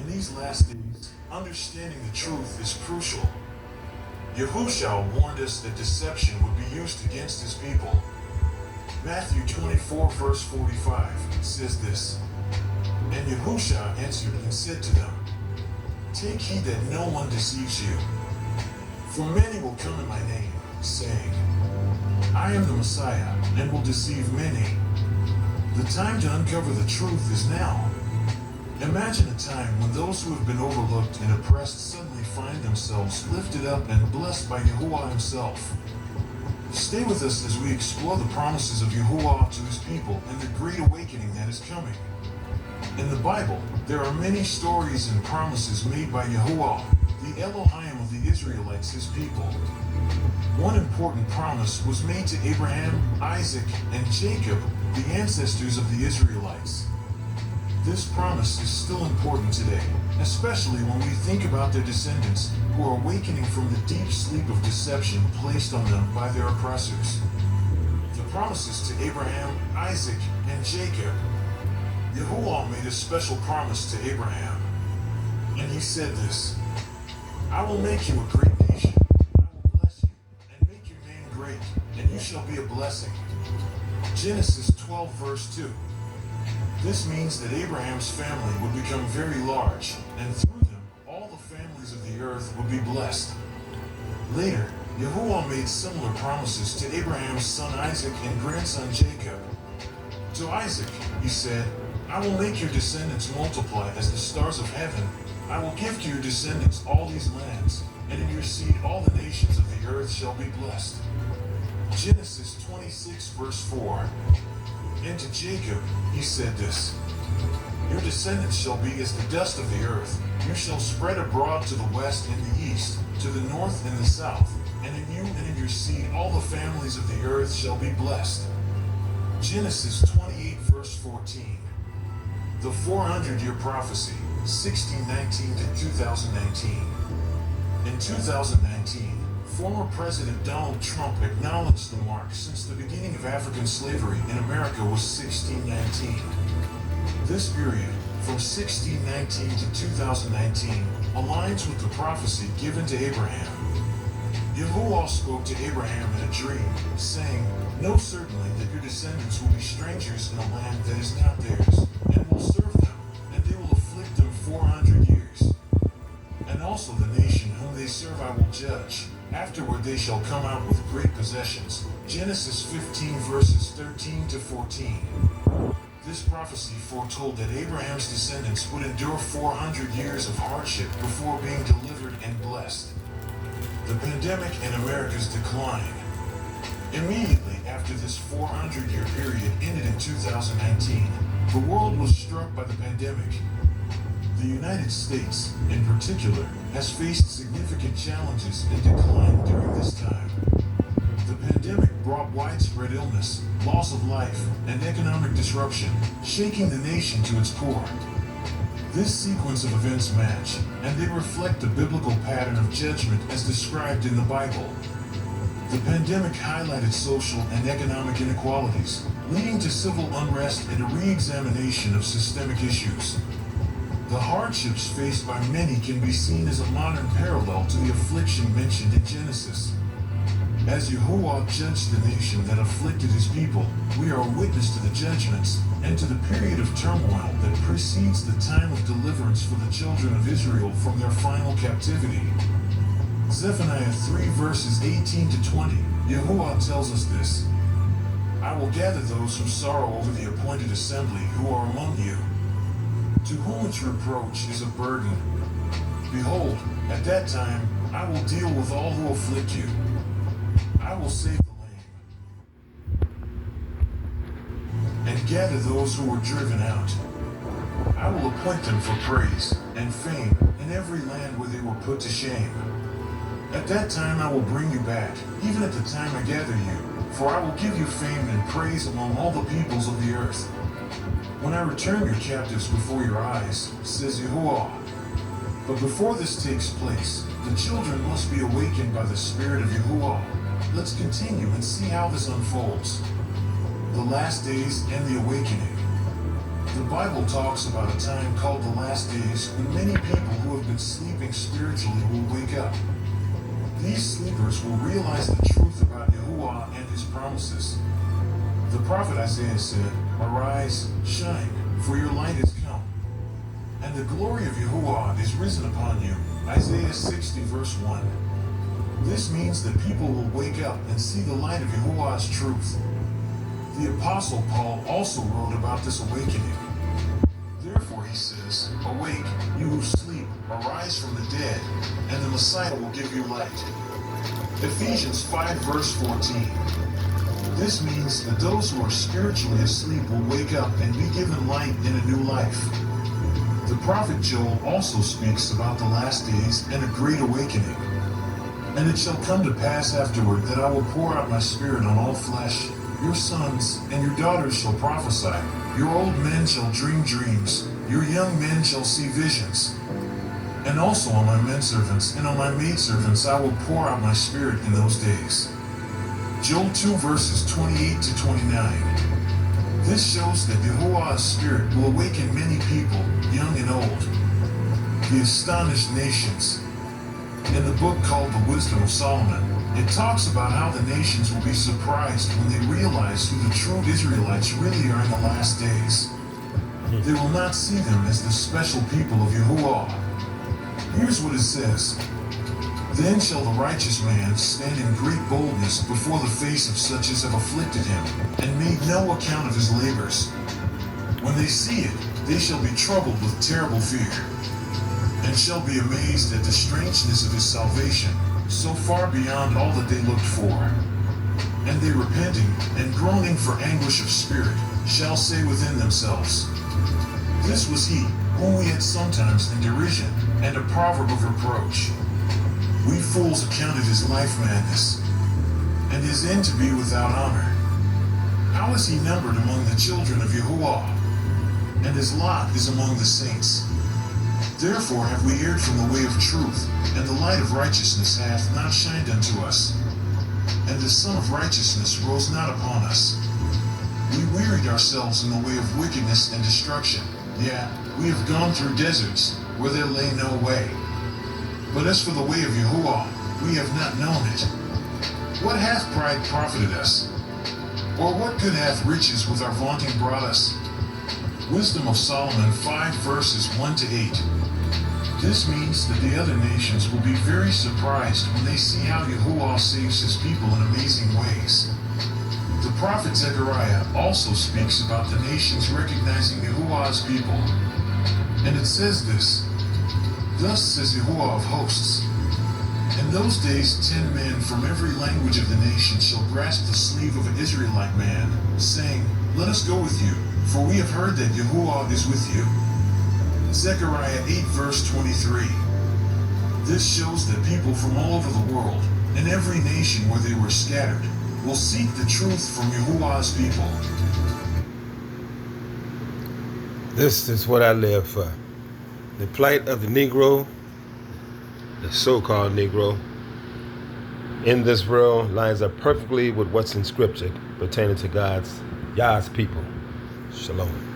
In these last days, understanding the truth is crucial. Yahushua warned us that deception would be used against his people. Matthew 24 verse 45 says this, "And Yahushua answered and said to them, Take heed that no one deceives you. For many will come in my name, saying, I am the Messiah, and will deceive many. The time to uncover the truth is now." Imagine a time when those who have been overlooked and oppressed suddenly find themselves lifted up and blessed by Yahuwah himself. Stay with us as we explore the promises of Yahuwah to his people and the great awakening that is coming. In the Bible, there are many stories and promises made by Yahuwah, the Elohim of the Israelites, his people. One important promise was made to Abraham, Isaac, and Jacob, the ancestors of the Israelites. This promise is still important today, especially when we think about their descendants who are awakening from the deep sleep of deception placed on them by their oppressors. The promises to Abraham, Isaac, and Jacob. Yahuwah made a special promise to Abraham, and he said this, "I will make you a great nation. I will bless you and make your name great, and you shall be a blessing." Genesis 12 verse 2. This means that Abraham's family would become very large, and through them, all the families of the earth would be blessed. Later, Yahuwah made similar promises to Abraham's son Isaac and grandson Jacob. To Isaac, he said, "I will make your descendants multiply as the stars of heaven. I will give to your descendants all these lands, and in your seed all the nations of the earth shall be blessed." Genesis 26 verse 4. And to Jacob, he said this, "Your descendants shall be as the dust of the earth. You shall spread abroad to the west and the east, to the north and the south, and in you and in your seed all the families of the earth shall be blessed." Genesis 28 verse 14. The 400-year prophecy, 1619 to 2019. In 2019, former President Donald Trump acknowledged the mark since the beginning of African slavery in America was 1619. This period, from 1619 to 2019, aligns with the prophecy given to Abraham. Yahuwah spoke to Abraham in a dream, saying, "Know certainly that your descendants will be strangers in a land that is not theirs, and will serve them, and they will afflict them 400 years. And also the nation whom they serve I will judge. Afterward they shall come out with great possessions." Genesis 15 verses 13 to 14. This prophecy foretold that Abraham's descendants would endure 400 years of hardship before being delivered and blessed. The pandemic and America's decline. Immediately after this 400-year period ended in 2019, the world was struck by the pandemic. The United States, in particular, has faced significant challenges and decline during this time. The pandemic brought widespread illness, loss of life, and economic disruption, shaking the nation to its core. This sequence of events match, and they reflect the biblical pattern of judgment as described in the Bible. The pandemic highlighted social and economic inequalities, leading to civil unrest and a re-examination of systemic issues. The hardships faced by many can be seen as a modern parallel to the affliction mentioned in Genesis. As Yahuwah judged the nation that afflicted his people, we are a witness to the judgments and to the period of turmoil that precedes the time of deliverance for the children of Israel from their final captivity. Zephaniah 3 verses 18 to 20, Yahuwah tells us this, "I will gather those who sorrow over the appointed assembly who are among you, to whom its reproach is a burden. Behold, at that time I will deal with all who afflict you. I will save the lame, and gather those who were driven out. I will appoint them for praise and fame in every land where they were put to shame. At that time I will bring you back, even at the time I gather you, for I will give you fame and praise among all the peoples of the earth. When I return your captives before your eyes, says Yahuwah. But before this takes place, the children must be awakened by the Spirit of Yahuwah. Let's continue and see how this unfolds. The last days and the awakening. The Bible talks about a time called the last days when many people who have been sleeping spiritually will wake up. These sleepers will realize the truth about Yahuwah and his promises. The prophet Isaiah said, "Arise, shine, for your light has come, and the glory of Yahuwah is risen upon you." Isaiah 60 verse 1. This means that people will wake up and see the light of Yahuwah's truth. The Apostle Paul also wrote about this awakening. Therefore he says, "Awake, you who sleep, arise from the dead, and the Messiah will give you light." Ephesians 5 verse 14. This means that those who are spiritually asleep will wake up and be given light in a new life. The prophet Joel also speaks about the last days and a great awakening. "And it shall come to pass afterward that I will pour out my spirit on all flesh. Your sons and your daughters shall prophesy. Your old men shall dream dreams. Your young men shall see visions. And also on my menservants and on my maidservants I will pour out my spirit in those days." Joel 2 verses 28 to 29. This shows that Yahuwah's spirit will awaken many people, young and old. The astonished nations. In the book called The Wisdom of Solomon, it talks about how the nations will be surprised when they realize who the true Israelites really are in the last days. They will not see them as the special people of Yahuwah. Here's what it says. "Then shall the righteous man stand in great boldness before the face of such as have afflicted him, and made no account of his labors. When they see it, they shall be troubled with terrible fear, and shall be amazed at the strangeness of his salvation, so far beyond all that they looked for. And they repenting, and groaning for anguish of spirit, shall say within themselves, This was he, whom we had sometimes in derision, and a proverb of reproach. We fools accounted his life madness, and his end to be without honor. How is he numbered among the children of Yahuwah? And his lot is among the saints. Therefore have we erred from the way of truth, and the light of righteousness hath not shined unto us. And the Son of Righteousness rose not upon us. We wearied ourselves in the way of wickedness and destruction. Yea, we have gone through deserts, where there lay no way. But as for the way of Yahuwah, we have not known it. What hath pride profited us? Or what good hath riches with our vaunting brought us?" Wisdom of Solomon 5 verses 1 to 8. This means that the other nations will be very surprised when they see how Yahuwah saves his people in amazing ways. The prophet Zechariah also speaks about the nations recognizing Yahuwah's people. And it says this, "Thus says Yahuwah of hosts, in those days 10 men from every language of the nation shall grasp the sleeve of an Israelite man, saying, Let us go with you, for we have heard that Yahuwah is with you." Zechariah 8 verse 23. This shows that people from all over the world, in every nation where they were scattered, will seek the truth from Yahuwah's people. This is what I live for. The plight of the Negro, the so-called Negro, in this world lines up perfectly with what's in Scripture pertaining to Yah's people. Shalom.